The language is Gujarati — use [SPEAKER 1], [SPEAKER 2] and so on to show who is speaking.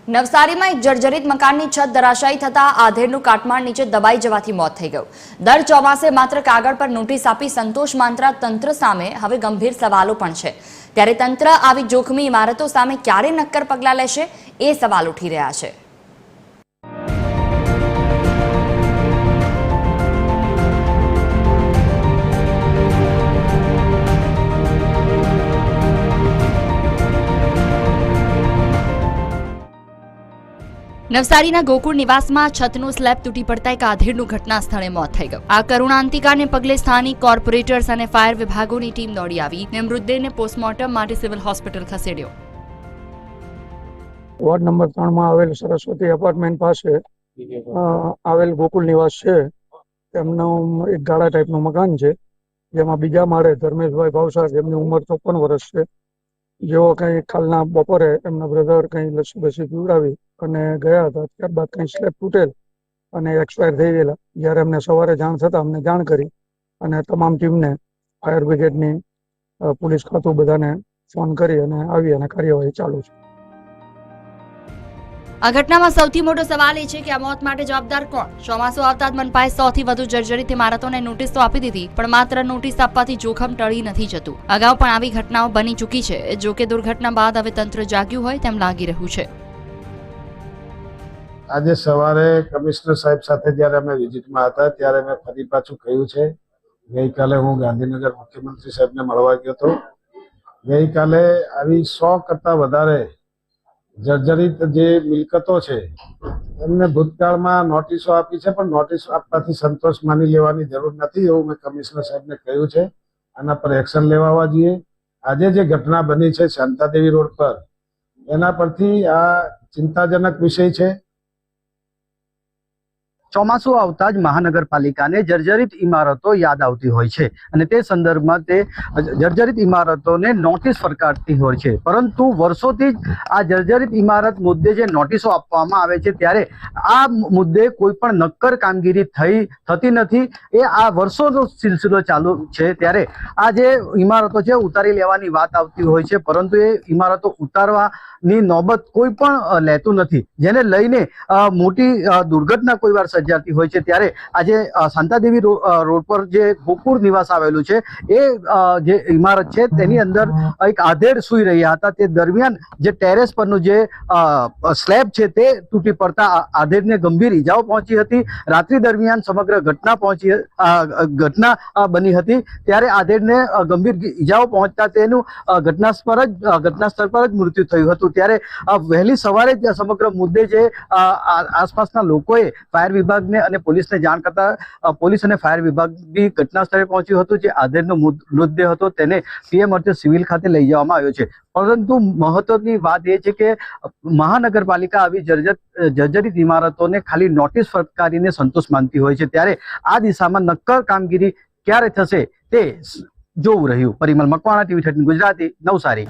[SPEAKER 1] નવસારીમાં એક જર્જરિત મકાનની છત ધરાશાયી થતા આધેડનું કાટમાળ નીચે દબાઈ જવાથી મોત થઈ ગયું। દર ચોમાસે માત્ર કાગળ પર નોટિસ આપી સંતોષ માનતા તંત્ર સામે હવે ગંભીર સવાલો પણ છે। ત્યારે તંત્ર આવી જોખમી ઇમારતો સામે ક્યારે નક્કર પગલાં લેશે એ સવાલ ઉઠી રહ્યા છે। નવસારીના ગોકુળ નિવાસમાં છતનો સ્લેબ તૂટી પડતા એક આધેડનું ઘટના સ્થળે મોત થઈ ગયું। આ કરુણાંતિકાને પગલે સ્થાનિક કોર્પોરેટર્સ અને ફાયર વિભાગોની ટીમ દોડી આવી અને મૃતદેહને પોસ્ટમોર્ટમ માટે સિવિલ હોસ્પિટલ ખસેડ્યો।
[SPEAKER 2] વોર્ડ નંબર 3 માં આવેલ સરસ્વતી એપાર્ટમેન્ટ પાસે આવેલ ગોકુળ નિવાસ છે। તેમનું એક ગાળા ટાઈપનું મકાન છે, જેમાં બીજા માળે ધર્મેશભાઈ ભાવસાર, જેમની ઉંમર 54 વર્ષ છે, જેઓ કંઈ કાલના બપોરે એમના બ્રધર કંઈ લસ્સી બસી પીવડાવી અને ગયા હતા। ત્યારબાદ કંઈ સ્લેબ તૂટેલ અને એક્સપાયર થઈ ગયેલા। જ્યારે અમને સવારે જાણ થતાં અમને જાણ કરી અને તમામ ટીમને, ફાયર બ્રિગેડની, પોલીસ ખાતું બધાને ફોન કરી અને આવી અને કાર્યવાહી ચાલુ છે।
[SPEAKER 1] આ ઘટનામાં સૌથી મોટો સવાલ એ છે કે આ મોત માટે જવાબદાર કોણ? ચોમાસું આવતા જ મનપાએ 100 થી વધુ જર્જરિત ઇમારતોને નોટિસ તો આપી દીધી, પણ માત્ર નોટિસ આપવાથી જોખમ ટળી નથી જતું। અગાઉ પણ આવી ઘટનાઓ બની ચૂકી છે। જો કે દુર્ઘટના બાદ હવે તંત્ર જાગ્યું હોય તેમ લાગી રહ્યું છે।
[SPEAKER 3] આજે સવારે કમિશનર સાહેબ સાથે જ્યારે અમે વિઝિટમાં હતા ત્યારે મેં ફરી પાછું કહ્યું છે। ગઈકાલે હું ગાંધીનગર મુખ્યમંત્રી સાહેબને મળવા ગયો હતો। ગઈકાલે આવી 100 કરતાં વધારે જર્જરિત જે મિલકતો છે એમને ભૂતકાળમાં નોટિસો આપી છે, પણ નોટિસ આપવાથી સંતોષ માની લેવાની જરૂર નથી, એવું મેં કમિશનર સાહેબને કહ્યું છે। આના પર એક્શન લેવા જોઈએ। આજે જે ઘટના બની છે શાંતાદેવી રોડ પર, એના પરથી આ ચિંતાજનક વિષય છે।
[SPEAKER 4] ચોમાસું આવતા જ મહાનગરપાલિકાને જર્જરિત ઇમારતો યાદ આવતી હોય છે અને તે સંદર્ભમાં તે જર્જરિત ઇમારતોને નોટિસ ફરકારતી હોય છે, પરંતુ વર્ષોથી જ આ જર્જરિત ઇમારત મુદ્દે જે નોટિસો આપવામાં આવે છે ત્યારે આ મુદ્દે કોઈ પણ નક્કર કામગીરી થતી નથી। એ આ વર્ષોનો સિલસિલો ચાલુ છે। ત્યારે આ જે ઇમારતો છે ઉતારી લેવાની વાત આવતી હોય છે, પરંતુ એ ઇમારતો ઉતારવાની નોબત કોઈ પણ લેતું નથી, જેને લઈને મોટી દુર્ઘટના કોઈ વાર સર્જાતી હોય છે। ત્યારે આજે શાંતાદેવી રોડ પર જે ગોકુળ નિવાસ આવેલું છે એ જે ઇમારત છે તેની અંદર એક આધેડ સૂઈ રહ્યા હતા। તે દરમિયાન જે ટેરેસ પરનું જે સ્લેબ છે તે તૂટી પડતા આધેડને ગંભીર ઈજાઓ પહોંચી હતી। રાત્રિ દરમિયાન સમગ્ર ઘટના બની હતી, ત્યારે આધેડને ગંભીર ઈજાઓ પહોંચતા તેનું ઘટના સ્થળ પર જ મૃત્યુ થયું હતું। ત્યારે વહેલી સવારે જ સમગ્ર મુદ્દે જે આસપાસના લોકોએ ફાયર વિભાગને અને પોલીસને જાણ કરતા પોલીસ અને ફાયર વિભાગ બી ઘટના સ્થળે પહોંચ્યું હતું। જે આધેડનો મૃતદેહ હતો તેને પીએમ અર્થે સિવિલ ખાતે લઈ જવામાં આવ્યો છે, પરંતુ મહત્વની વાત એ છે કે મહાનગરપાલિકા આવી જર્જરિત ઇમારતોને ખાલી નોટિસ ફટકારીને સંતોષ માનતી હોય છે। ત્યારે આ દિશામાં નક્કર કામગીરી ક્યારે થશે તે જોવું રહ્યું। પરિમલ મકવાણા, TV 13 ગુજરાતી, નવસારી।